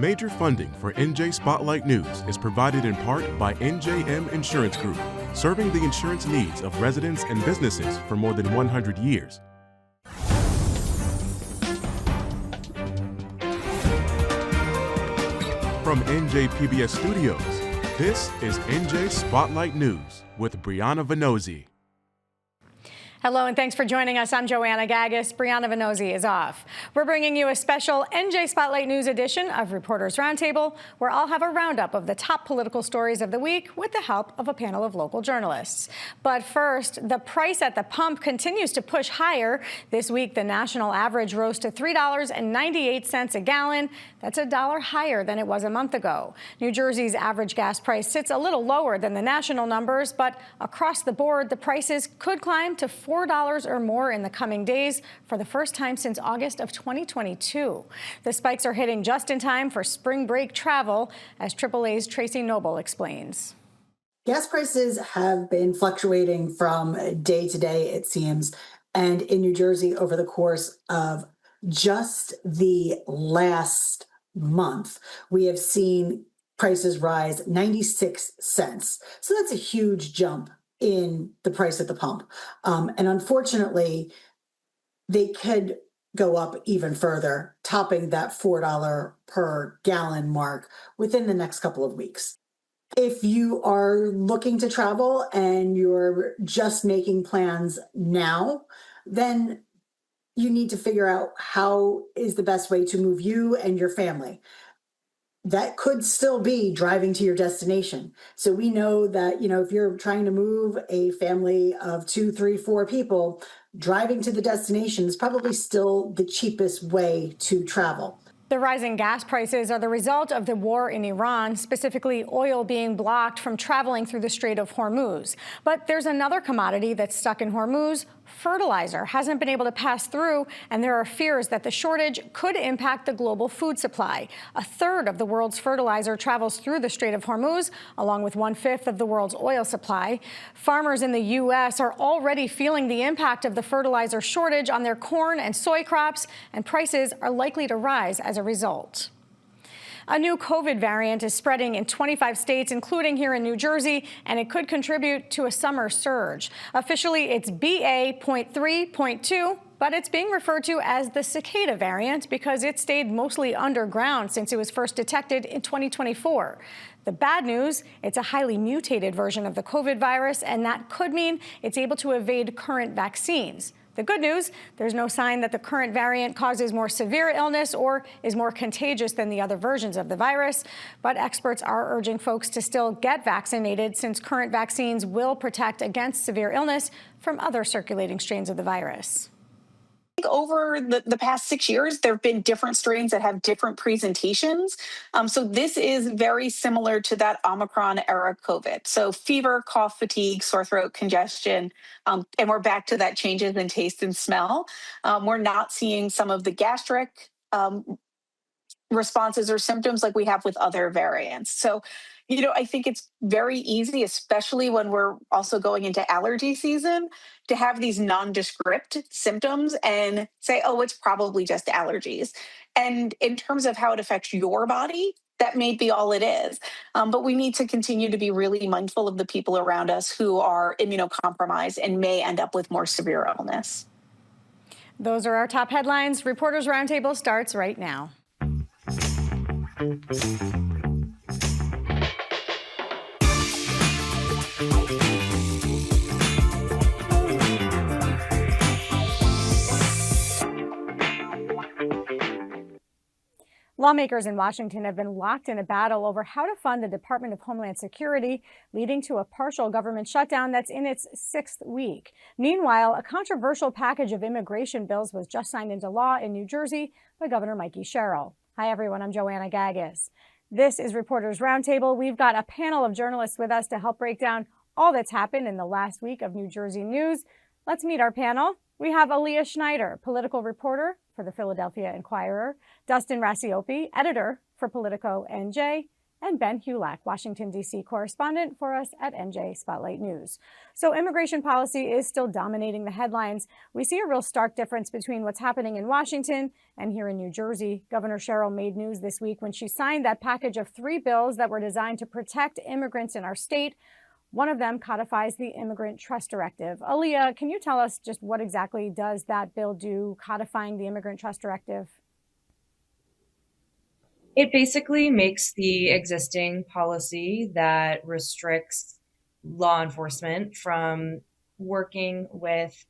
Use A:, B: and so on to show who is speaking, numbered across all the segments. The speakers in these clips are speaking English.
A: Major funding for NJ Spotlight News is provided in part by NJM Insurance Group, serving the insurance needs of residents and businesses for more than 100 years. From NJ PBS Studios, this is NJ Spotlight News with Brianna Venozzi.
B: Hello and thanks for joining us. I'm Joanna Gagis. Brianna Venozzi is off. We're bringing you a special NJ Spotlight News edition of Reporters Roundtable, where I'll have a roundup of the top political stories of the week with the help of a panel of local journalists. But first, the price at the pump continues to push higher. This week, the national average rose to $3.98 a gallon. That's $1 higher than it was a month ago. New Jersey's average gas price sits a little lower than the national numbers, but across the board, the prices could climb to $4 or more in the coming days for the first time since August of 2022. The spikes are hitting just in time for spring break travel, as AAA's Tracy Noble explains.
C: Gas prices have been fluctuating from day to day, it seems. And in New Jersey, over the course of just the last month, we have seen prices rise 96 cents. So that's a huge jump in the price at the pump. And unfortunately, they could go up even further, topping that $4 per gallon mark within the next couple of weeks. If you are looking to travel and you're just making plans now, then you need to figure out how is the best way to move you and your family. That could still be driving to your destination. So we know that, if you're trying to move a family of 2, 3, 4 people, driving to the destination is probably still the cheapest way to travel.
B: The rising gas prices are the result of the war in Iran, specifically oil being blocked from traveling through the Strait of Hormuz. But there's another commodity that's stuck in Hormuz. Fertilizer hasn't been able to pass through, and there are fears that the shortage could impact the global food supply. A third of the world's fertilizer travels through the Strait of Hormuz, along with 1/5 of the world's oil supply. Farmers in the U.S. are already feeling the impact of the fertilizer shortage on their corn and soy crops, and prices are likely to rise as a result. A new COVID variant is spreading in 25 states, including here in New Jersey, and it could contribute to a summer surge. Officially, it's BA.3.2, but it's being referred to as the cicada variant because it stayed mostly underground since it was first detected in 2024. The bad news, it's a highly mutated version of the COVID virus, and that could mean it's able to evade current vaccines. The good news, there's no sign that the current variant causes more severe illness or is more contagious than the other versions of the virus. But experts are urging folks to still get vaccinated since current vaccines will protect against severe illness from other circulating strains of the virus.
D: Over the past 6 years, there have been different strains that have different presentations. So this is very similar to that Omicron era COVID. So fever, cough, fatigue, sore throat, congestion, and we're back to that changes in taste and smell. We're not seeing some of the gastric responses or symptoms like we have with other variants. So, I think it's very easy, especially when we're also going into allergy season, to have these nondescript symptoms and say, oh, it's probably just allergies. And in terms of how it affects your body, that may be all it is. But we need to continue to be really mindful of the people around us who are immunocompromised and may end up with more severe illness.
B: Those are our top headlines. Reporters Roundtable starts right now. Lawmakers in Washington have been locked in a battle over how to fund the Department of Homeland Security, leading to a partial government shutdown that's in its 6th week. Meanwhile, a controversial package of immigration bills was just signed into law in New Jersey by Governor Mikey Sherrill. Hi, everyone. I'm Joanna Gagis. This is Reporters Roundtable. We've got a panel of journalists with us to help break down all that's happened in the last week of New Jersey news. Let's meet our panel. We have Aaliyah Schneider, political reporter for the Philadelphia Inquirer, Dustin Rasiopi, editor for Politico NJ, and Ben Hulak, Washington, D.C. correspondent for us at NJ Spotlight News. So immigration policy is still dominating the headlines. We see a real stark difference between what's happening in Washington and here in New Jersey. Governor Sherrill made news this week when she signed that package of 3 bills that were designed to protect immigrants in our state. One of them codifies the Immigrant Trust Directive. Aaliyah, can you tell us just what exactly does that bill do, codifying the Immigrant Trust Directive?
E: It basically makes the existing policy that restricts law enforcement from working with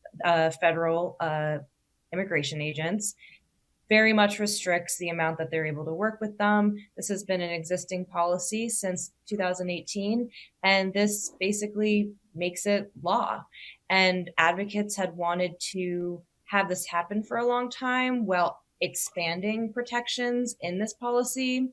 E: federal immigration agents, very much restricts the amount that they're able to work with them. This has been an existing policy since 2018, and this basically makes it law. And advocates had wanted to have this happen for a long time. Well, expanding protections in this policy,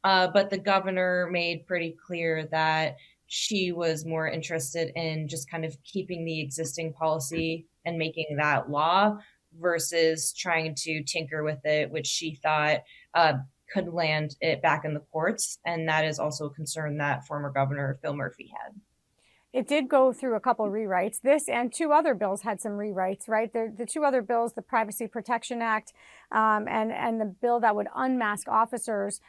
E: but the governor made pretty clear that she was more interested in just kind of keeping the existing policy and making that law versus trying to tinker with it, which she thought could land it back in the courts. And that is also a concern that former Governor Phil Murphy had.
B: It did go through a couple of rewrites. This and 2 other bills had some rewrites, right? The 2 other bills, the Privacy Protection Act and the bill that would unmask officers.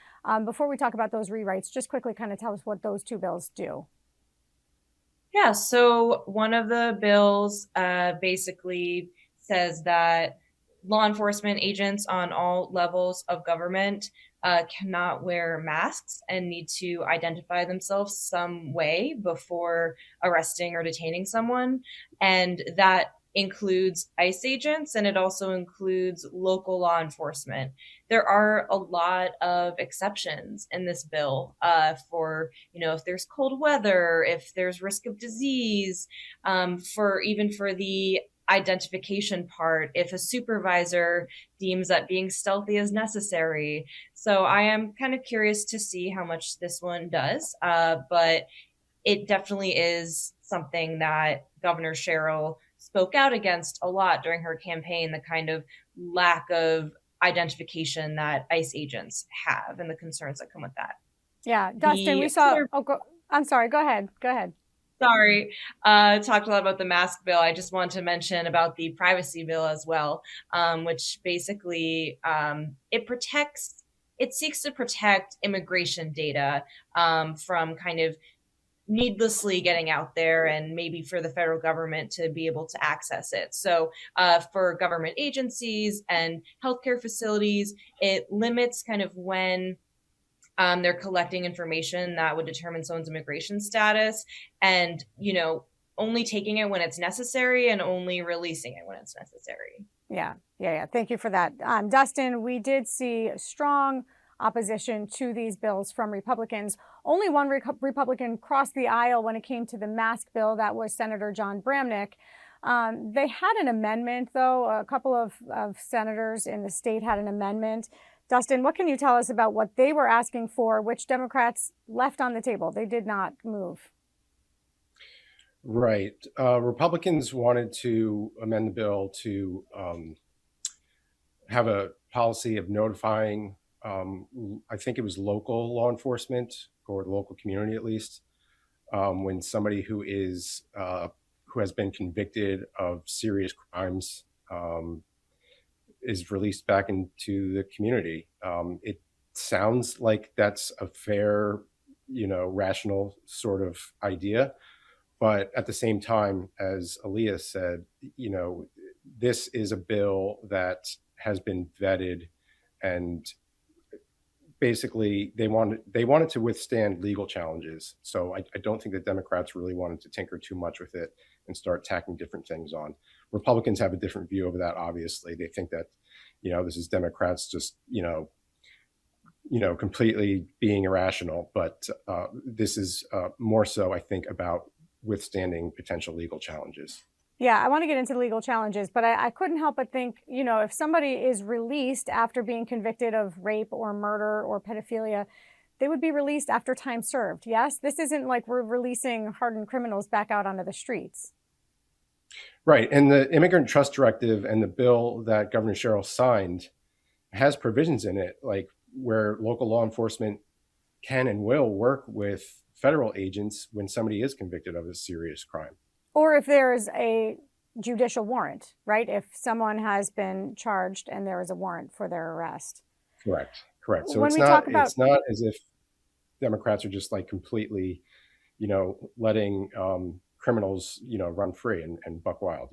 B: Before we talk about those rewrites, just quickly kind of tell us what those 2 bills do.
E: Yeah, so one of the bills basically says that law enforcement agents on all levels of government cannot wear masks and need to identify themselves some way before arresting or detaining someone. And that includes ICE agents, and it also includes local law enforcement. There are a lot of exceptions in this bill for, if there's cold weather, if there's risk of disease, for the identification part, if a supervisor deems that being stealthy is necessary. So I am kind of curious to see how much this one does, but it definitely is something that Governor Sherrill spoke out against a lot during her campaign, the kind of lack of identification that ICE agents have and the concerns that come with that.
B: Yeah, Dustin, we saw, I'm sorry, go ahead.
E: Sorry, talked a lot about the mask bill. I just want to mention about the privacy bill as well, which basically it seeks to protect immigration data from kind of needlessly getting out there and maybe for the federal government to be able to access it. So for government agencies and healthcare facilities, it limits kind of when they're collecting information that would determine someone's immigration status and, only taking it when it's necessary and only releasing it when it's necessary.
B: Yeah. Thank you for that. Dustin, we did see strong opposition to these bills from Republicans. Only one Republican crossed the aisle when it came to the mask bill. That was Senator John Bramnick. They had an amendment, though. A couple of senators in the state had an amendment. Dustin, what can you tell us about what they were asking for, which Democrats left on the table? They did not move.
F: Right. Republicans wanted to amend the bill to have a policy of notifying, I think it was local law enforcement or the local community at least, when somebody who has been convicted of serious crimes is released back into the community. It sounds like that's a fair, rational sort of idea. But at the same time, as Aaliyah said, this is a bill that has been vetted, and basically they wanted to withstand legal challenges. So I don't think the Democrats really wanted to tinker too much with it and start tacking different things on. Republicans have a different view of that, obviously. They think that, this is Democrats just, completely being irrational. But this is more so, I think, about withstanding potential legal challenges.
B: Yeah, I want to get into legal challenges, but I couldn't help but think, if somebody is released after being convicted of rape or murder or pedophilia, they would be released after time served. Yes, this isn't like we're releasing hardened criminals back out onto the streets.
F: Right. And the Immigrant Trust Directive and the bill that Governor Sherrill signed has provisions in it, like where local law enforcement can and will work with federal agents when somebody is convicted of a serious crime.
B: Or if there's a judicial warrant, right? If someone has been charged and there is a warrant for their arrest.
F: Correct. So
B: When
F: it's
B: we
F: not
B: talk about-
F: it's not as if Democrats are just like completely, letting criminals, run free and buck wild,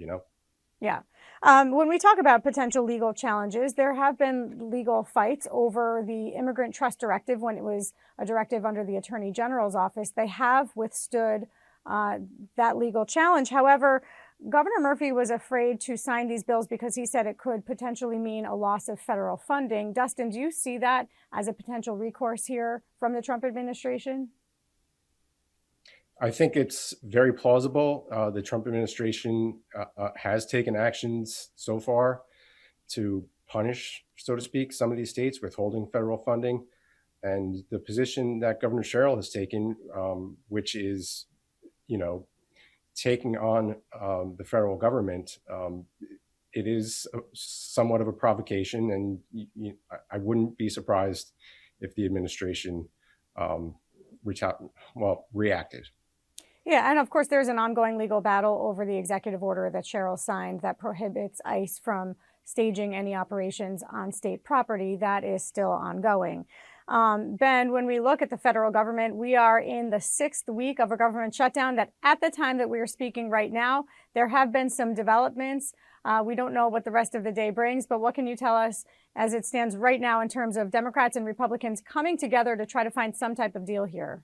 B: Yeah. When we talk about potential legal challenges, there have been legal fights over the Immigrant Trust Directive when it was a directive under the Attorney General's office. They have withstood that legal challenge. However, Governor Murphy was afraid to sign these bills because he said it could potentially mean a loss of federal funding. Dustin, do you see that as a potential recourse here from the Trump administration?
F: I think it's very plausible. The Trump administration has taken actions so far to punish, so to speak, some of these states withholding federal funding. And the position that Governor Sherrill has taken, which is, taking on the federal government, it is somewhat of a provocation. And I wouldn't be surprised if the administration reacted.
B: Yeah, and of course, there's an ongoing legal battle over the executive order that Sherrill signed that prohibits ICE from staging any operations on state property. That is still ongoing. Ben, when we look at the federal government, we are in the 6th week of a government shutdown that at the time that we are speaking right now, there have been some developments. We don't know what the rest of the day brings, but what can you tell us as it stands right now in terms of Democrats and Republicans coming together to try to find some type of deal here?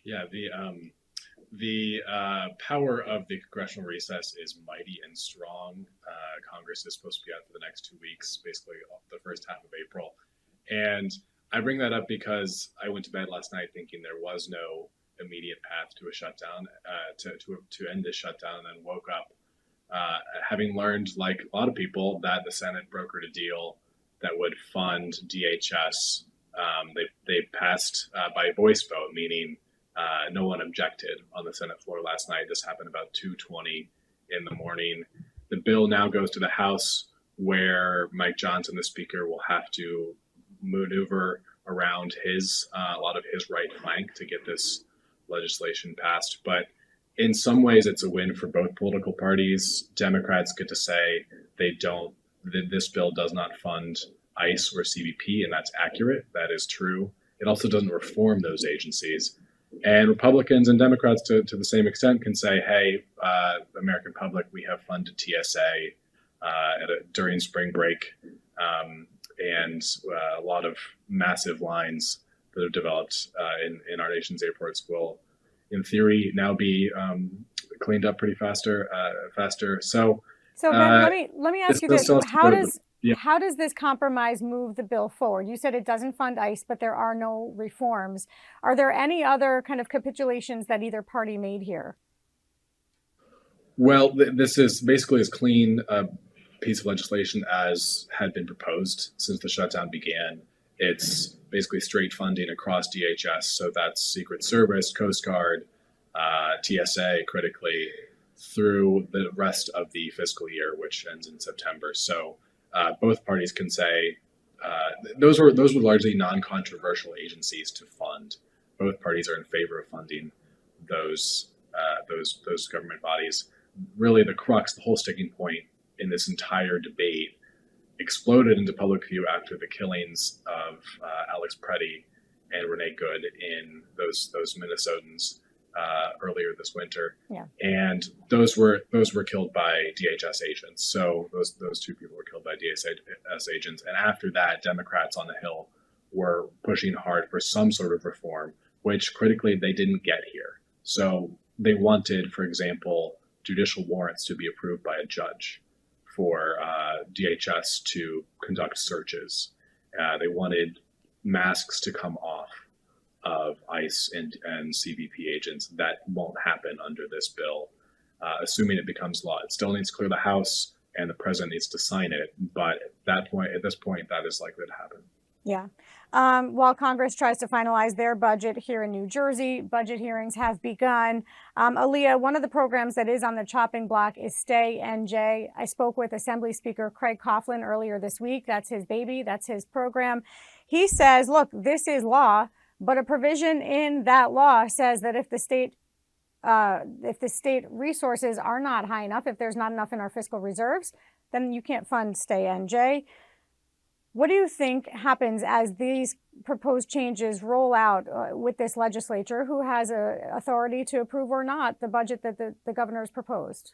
G: Yeah, the power of the congressional recess is mighty and strong. Congress is supposed to be out for the next 2 weeks, basically the first half of April. And I bring that up because I went to bed last night thinking there was no immediate path to a shutdown, to end this shutdown, and then woke up having learned, like a lot of people, that the Senate brokered a deal that would fund DHS. They passed by voice vote, meaning no one objected on the Senate floor last night. This happened about 2:20 in the morning. The bill now goes to the House, where Mike Johnson, the Speaker, will have to maneuver around a lot of his right flank to get this legislation passed. But in some ways, it's a win for both political parties. Democrats get to say this bill does not fund ICE or CBP, and that's accurate. That is true. It also doesn't reform those agencies. And Republicans and Democrats, to the same extent, can say, hey, American public, we have funded TSA during spring break, and a lot of massive lines that have developed in our nation's airports will, in theory, now be cleaned up pretty faster. So
B: Ben, let me ask you this: how does this compromise move the bill forward? You said it doesn't fund ICE, but there are no reforms. Are there any other kind of capitulations that either party made here?
G: Well, this is basically as clean a piece of legislation as had been proposed since the shutdown began. It's basically straight funding across DHS. So that's Secret Service, Coast Guard, TSA, critically, through the rest of the fiscal year, which ends in September. So both parties can say those were largely non-controversial agencies to fund. Both parties are in favor of funding those government bodies. Really, the crux, the whole sticking point in this entire debate, exploded into public view after the killings of Alex Preddy and Renee Good in those Minnesotans earlier this winter.
B: Yeah.
G: And those were killed by DHS agents. So those two people were killed by DHS agents. And after that, Democrats on the Hill were pushing hard for some sort of reform, which critically they didn't get here. So they wanted, for example, judicial warrants to be approved by a judge for DHS to conduct searches. They wanted masks to come off of ICE and CBP agents. That won't happen under this bill, assuming it becomes law. It still needs to clear the House, and the president needs to sign it. But at this point, that is likely to happen.
B: Yeah. While Congress tries to finalize their budget here in New Jersey, budget hearings have begun. Aaliyah, one of the programs that is on the chopping block is Stay NJ. I spoke with Assembly Speaker Craig Coughlin earlier this week. That's his baby. That's his program. He says, look, this is law. but a provision in that law says that if the state resources are not high enough, if there's not enough in our fiscal reserves, then you can't fund Stay NJ. What do you think happens as these proposed changes roll out with this legislature, who has authority to approve or not the budget that the governor's proposed?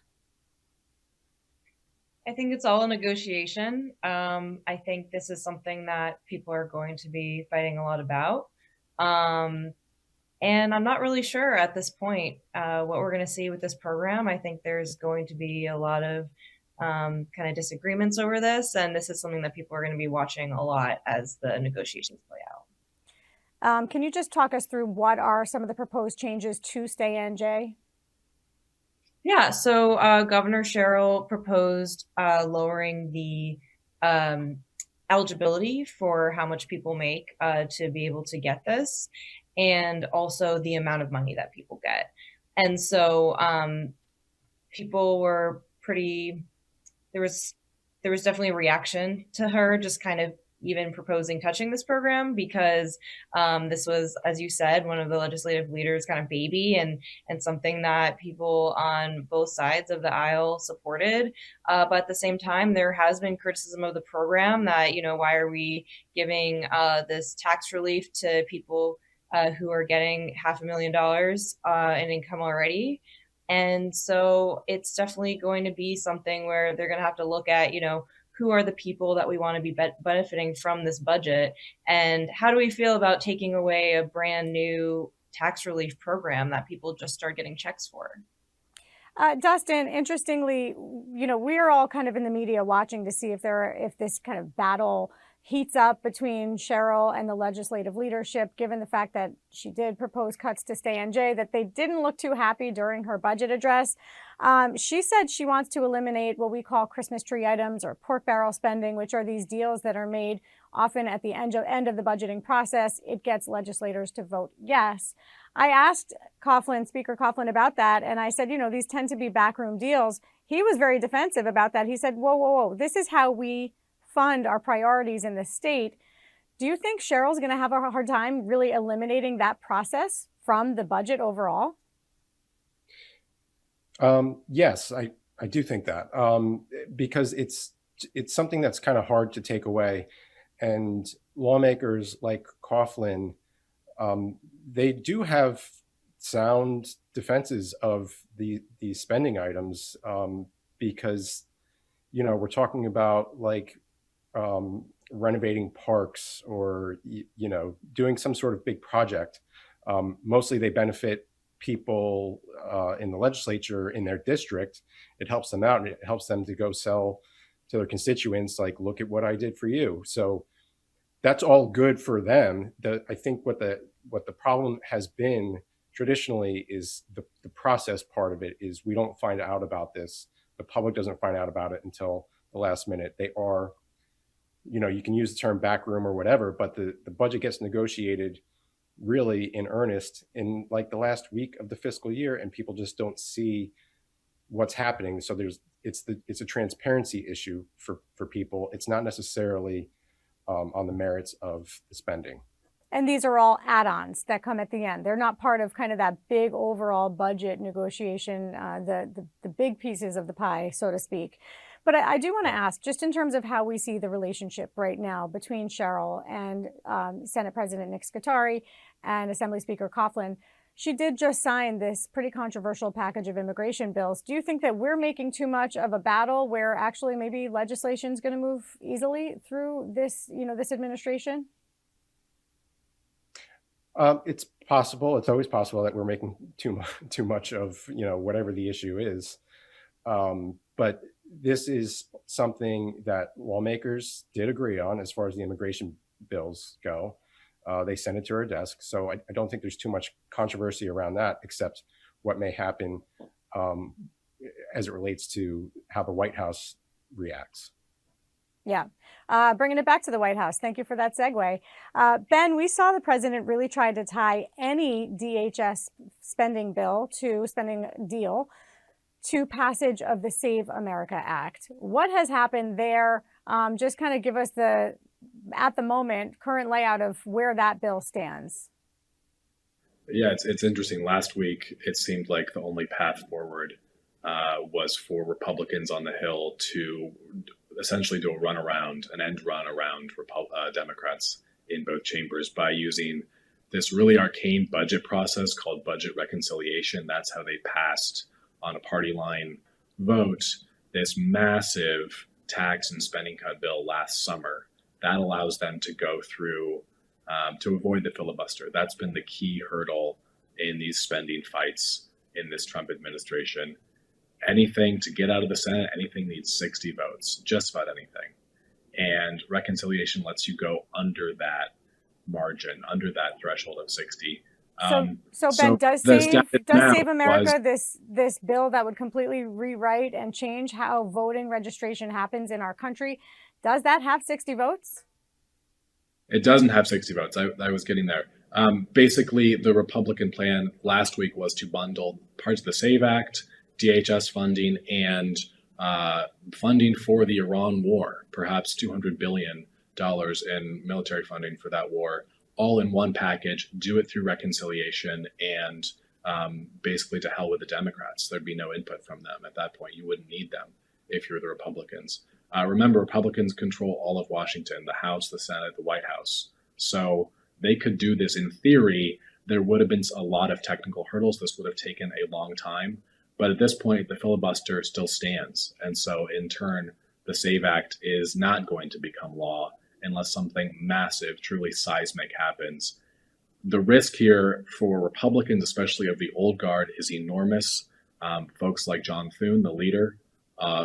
E: I think it's all a negotiation. I think this is something that people are going to be fighting a lot about. And I'm not really sure at this point what we're going to see with this program. I think there's going to be a lot of kind of disagreements over this, and this is something that people are going to be watching a lot as the negotiations play out.
B: Can you just talk us through what are some of the proposed changes to Stay NJ?
E: Yeah, so Governor Sherrill proposed lowering the eligibility for how much people make to be able to get this, and also the amount of money that people get. And so people were pretty, there was definitely a reaction to her just kind of even proposing touching this program, because this was, as you said, one of the legislative leaders' kind of baby, and something that people on both sides of the aisle supported. But at the same time, there has been criticism of the program that, why are we giving this tax relief to people who are getting $500,000 in income already? And so it's definitely going to be something where they're going to have to look at, who are the people that we want to be benefiting from this budget, and how do we feel about taking away a brand new tax relief program that people just start getting checks for?
B: Dustin, interestingly, we are all kind of in the media watching to see if this kind of battle heats up between Sherrill and the legislative leadership, given the fact that she did propose cuts to Stay NJ, that they didn't look too happy during her budget address. She said she wants to eliminate what we call Christmas tree items or pork barrel spending, which are these deals that are made often at the end of the budgeting process. It gets legislators to vote yes. I asked Speaker Coughlin about that, and I said, these tend to be backroom deals. He was very defensive about that. He said, whoa, this is how we fund our priorities in the state. Do you think Sherrill's going to have a hard time really eliminating that process from the budget overall?
F: Yes, I do think that, because it's something that's kind of hard to take away, and lawmakers like Coughlin, they do have sound defenses of these spending items, because we're talking about renovating parks or doing some sort of big project. Mostly they benefit people in the legislature in their district. It helps them out, and it helps them to go sell to their constituents, like, look at what I did for you. So that's all good for them. I think what the problem has been traditionally is the process part of it is we don't find out about this. The public doesn't find out about it until the last minute. They are, you can use the term backroom or whatever, but the budget gets negotiated really in earnest in the last week of the fiscal year, and people just don't see what's happening. So it's a transparency issue for people. It's not necessarily on the merits of the spending.
B: And these are all add-ons that come at the end. They're not part of kind of that big overall budget negotiation, the big pieces of the pie, so to speak. But I do want to ask, just in terms of how we see the relationship right now between Sherrill and Senate President Nick Scutari and Assembly Speaker Coughlin, she did just sign this pretty controversial package of immigration bills. Do you think that we're making too much of a battle where actually maybe legislation is going to move easily through this, this administration?
F: It's possible. It's always possible that we're making too much of whatever the issue is. But this is something that lawmakers did agree on as far as the immigration bills go. They sent it to her desk, so I don't think there's too much controversy around that, except what may happen as it relates to how the White House reacts.
B: Yeah. Bringing it back to the White House. Thank you for that segue. Ben, we saw the president really try to tie any DHS spending deal to passage of the Save America Act. What has happened there? Just kind of give us at the moment, current layout of where that bill stands.
G: Yeah, it's interesting. Last week, it seemed like the only path forward was for Republicans on the Hill to essentially do a runaround, an end run around Democrats in both chambers by using this really arcane budget process called budget reconciliation. That's how they passed on a party line vote this massive tax and spending cut bill last summer. That allows them to go through to avoid the filibuster. That's been the key hurdle in these spending fights in this Trump administration. Anything to get out of the Senate, anything needs 60 votes, just about anything. And reconciliation lets you go under that margin, under that threshold of 60.
B: So Ben, does Save America this bill that would completely rewrite and change how voting registration happens in our country? Does that have 60 votes?
G: It doesn't have 60 votes. I was getting there. Basically, the Republican plan last week was to bundle parts of the SAVE Act, DHS funding, and funding for the Iran war, perhaps $200 billion in military funding for that war, all in one package, do it through reconciliation, and basically to hell with the Democrats. There'd be no input from them at that point. You wouldn't need them if you're the Republicans. Remember, Republicans control all of Washington, the House, the Senate, the White House. So they could do this in theory. There would have been a lot of technical hurdles. This would have taken a long time. But at this point, the filibuster still stands. And so in turn, the SAVE Act is not going to become law unless something massive, truly seismic happens. The risk here for Republicans, especially of the old guard, is enormous. Folks like John Thune, the leader,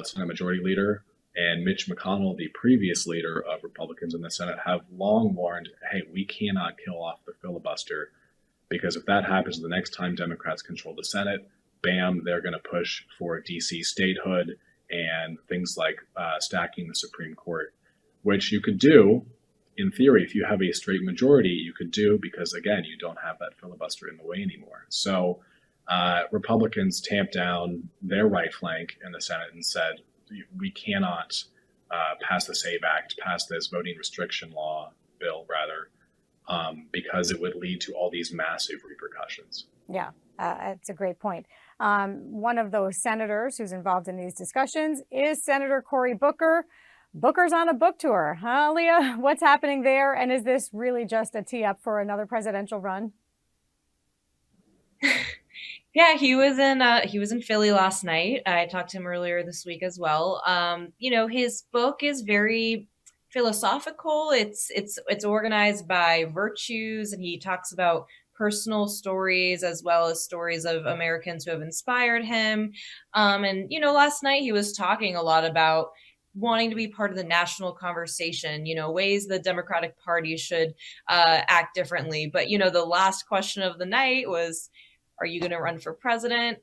G: Senate Majority Leader, and Mitch McConnell, the previous leader of Republicans in the Senate, have long warned, hey, we cannot kill off the filibuster, because if that happens the next time Democrats control the Senate, bam, they're going to push for DC statehood and things like stacking the Supreme Court, which you could do, in theory, if you have a straight majority, you could do, because, again, you don't have that filibuster in the way anymore. So Republicans tamped down their right flank in the Senate and said, we cannot pass the SAVE Act, pass this voting restriction bill, because it would lead to all these massive repercussions.
B: Yeah, that's a great point. One of those senators who's involved in these discussions is Senator Cory Booker. Booker's on a book tour, huh, Leah? What's happening there? And is this really just a tee up for another presidential run?
E: Yeah, he was in Philly last night. I talked to him earlier this week as well. His book is very philosophical. It's organized by virtues, and he talks about personal stories as well as stories of Americans who have inspired him. Last night he was talking a lot about wanting to be part of the national conversation, ways the Democratic Party should act differently. But, the last question of the night was, are you going to run for president?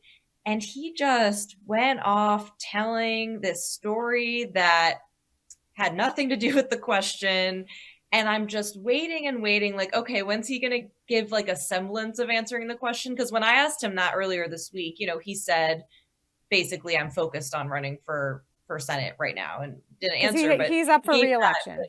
E: And he just went off telling this story that had nothing to do with the question. And I'm just waiting and waiting, like, okay, when's he going to give like a semblance of answering the question? Because when I asked him that earlier this week, he said, basically, I'm focused on running for Senate right now, and didn't answer. But
B: he's up for re-election.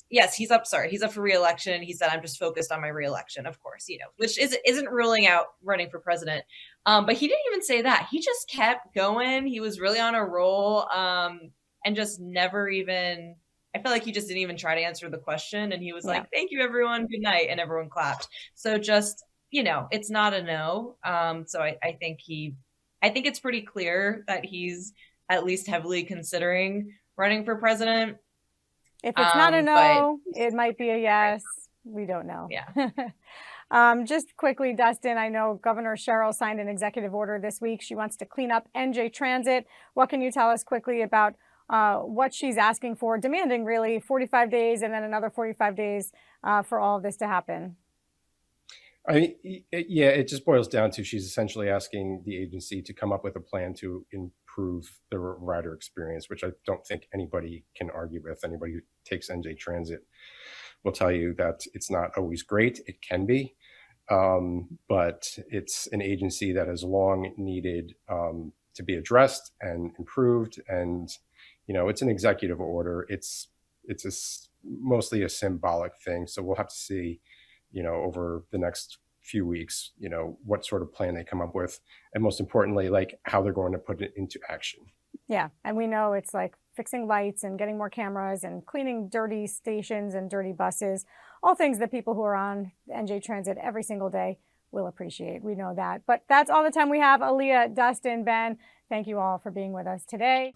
E: Yes, he's up. Sorry, he's up for re-election. He said, "I'm just focused on my re-election." Of course, which isn't ruling out running for president. But he didn't even say that. He just kept going. He was really on a roll, and just never even. I felt like he just didn't even try to answer the question, and he was like, "Thank you, everyone. Good night," and everyone clapped. So just it's not a no. So I think it's pretty clear that he's at least heavily considering running for president.
B: If it's not a no, it might be a yes. We don't know.
E: Yeah.
B: Just quickly, Dustin, I know Governor Sherrill signed an executive order this week. She wants to clean up NJ Transit. What can you tell us quickly about what she's asking for, demanding really 45 days and then another 45 days for all of this to happen?
F: It just boils down to she's essentially asking the agency to come up with a plan to improve the rider experience, which I don't think anybody can argue with. Anybody who takes NJ Transit will tell you that it's not always great. It can be, but it's an agency that has long needed to be addressed and improved. And, it's an executive order. It's mostly a symbolic thing. So we'll have to see, over the next few weeks, you know, what sort of plan they come up with, and most importantly, like how they're going to put it into action.
B: Yeah, and we know it's like fixing lights and getting more cameras and cleaning dirty stations and dirty buses, all things that people who are on NJ Transit every single day will appreciate. We know that. But that's all the time we have. Aaliyah, Dustin, Ben, thank you all for being with us today.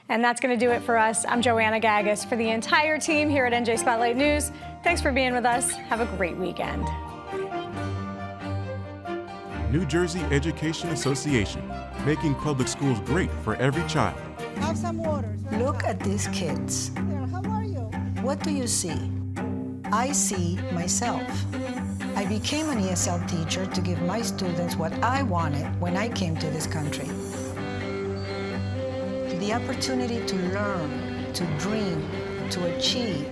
B: And that's going to do it for us. I'm Joanna Gagos for the entire team here at NJ Spotlight News. Thanks for being with us. Have a great weekend.
A: New Jersey Education Association, making public schools great for every child.
H: Have some water.
I: Look at these kids.
H: There, how are you?
I: What do you see? I see myself. I became an ESL teacher to give my students what I wanted when I came to this country. The opportunity to learn, to dream, to achieve,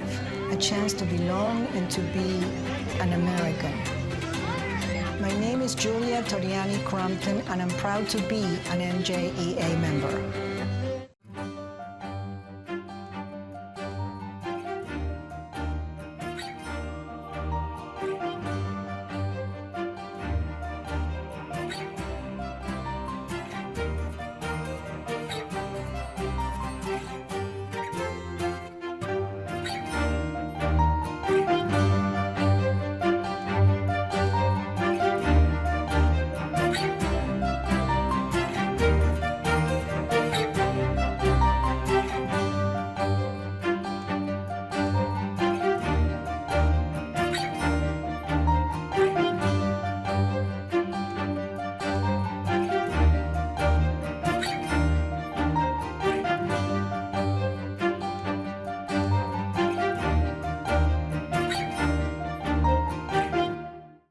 I: a chance to belong and to be an American. My name is Julia Toriani Crumpton, and I'm proud to be an NJEA member.